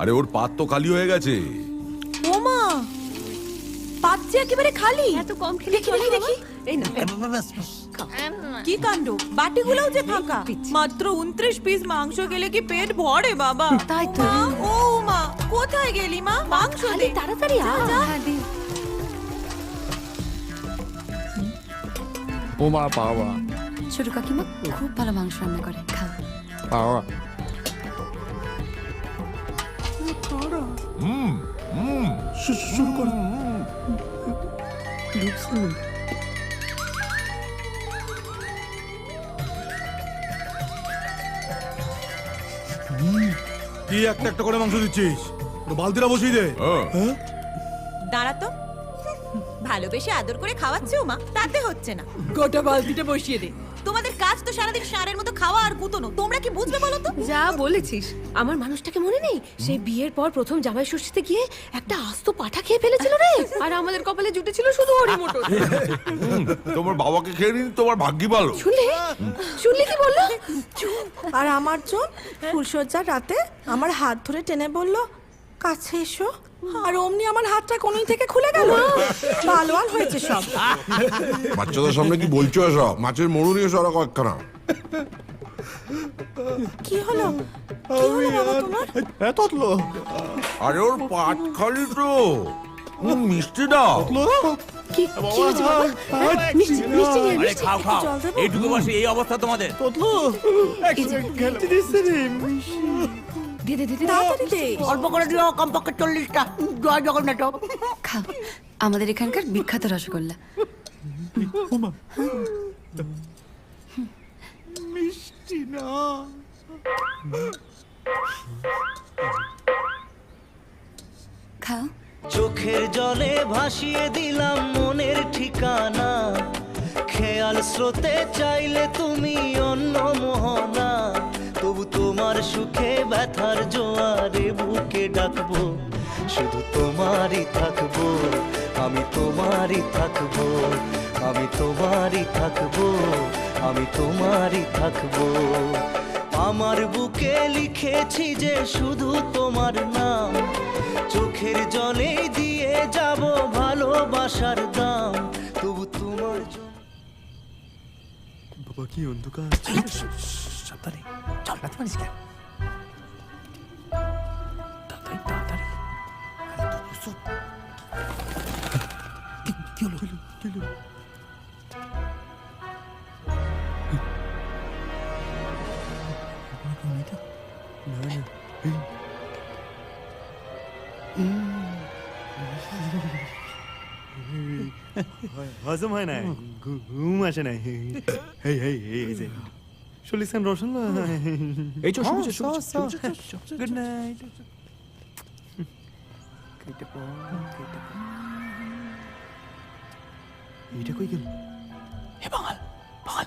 আরে ওর পাত তো খালি হয়ে গেছে। ও মা, পাচ্ছে একেবারে খালি। এত কম খেলে দেখি দেখি দেখি। এই না কি কাণ্ড, বাটিগুলোও যে ফাঁকা। মাত্র 29 পিস মাংস গেলে কি পেট ভরে বাবা? তাই তো। মা, ও মা, কোথায় গেলি মা? মাংস দে তাড়াতাড়ি আ। হ্যাঁ, দে। ও মা, বাবা ছোট কাকিমা খুব ভালো মাংস রান্না করে, খাও। বাবা শুরু করো। কি একটা একটা করে মাংস দিচ্ছিস? বালতিটা বসিয়ে দে। হ্যাঁ। দাঁড়া তো, ভালোবেসে আদর করে খাওয়াচ্ছে ও মা, তাতে হচ্ছে না। গোটা বালতিটা বসিয়ে দে। তোমাদের কাজ তো সারাদিন ষাঁড়ের মতো খাওয়া আর গুতনো, তোমরা কি বুঝবে বলো তো? যা বলেছিস, আমার মানুষটাকে মনে নেই? সেই বিয়ের পর প্রথম জামাই ষষ্ঠীতে গিয়ে একটা আস্ত পাঠা খেয়ে ফেলেছিল রে। আর আমাদের কপালে জুটেছিল শুধু হরি মটর। তোমার বাবাকে খেয়ে নিন, তোমার ভাগ্যি ভালো। শুনলে শুনলে কি বললো? আর আমার জন ফুলসজ্জার রাতে আমার হাত ধরে টেনে বলল, কাছে এসো। আর অমনি আমার হাতটা কোনই থেকে খুলে গেল। ভালো আর হয়েছে সব। বাচ্চাদের সামনে কি বলছো এসব? মাছের মরু নিয়ে সরা কয়েকখানা। কি হলো? কি হলো বাবা তোমার? তোতলো আরে ওর পাট খালি তো। মিষ্টি দাও। কি কি হয়েছে বাবা? মিষ্টি মিষ্টি নিয়ে আরে খাও খাও, জল দেবো? এইটুকু বসে এই অবস্থা তোমাদের। তোতলো খেলতে দিচ্ছে রে। দে দে দে দে। তাড়াতাড়ি দে। অল্প করে দিও, কমপক্ষে 40টা। জয় জগন্নাথ। খাও, আমাদের এখানকার বিখ্যাত রসগোল্লা। মিষ্টি না। খাও। চোখের জলে ভাসিয়ে দিলাম মনের ঠিকানা, খেয়াল স্রোতে চাইলে তুমি অন্য মোহনা, তবু তোমার সুখে ব্যথার জোয়ারে বুকে ডাকবো, শুধু তোমারই থাকবো, আমি তোমারই থাকবো, আমি তোমারই থাকবো, আমি তোমারই থাকবো। আমার বুকে লিখেছি যে শুধু তোমার নাম, চোখের জলে দিয়ে যাব ভালোবাসার দাম, তবু তোমার বাবা কি অন্ধকার। সাবধানে চল, রাতে পারিস কেন? তাড়াতাড়ি তাড়াতাড়ি। কি হলো? কি হলো? হজম হয় না, ঘুম আসে না। এই এই এই যে শুনলিছেন রোশন? এই চল, গুড নাইট। এইটা কই গেল? হে বাঙাল, বাঙাল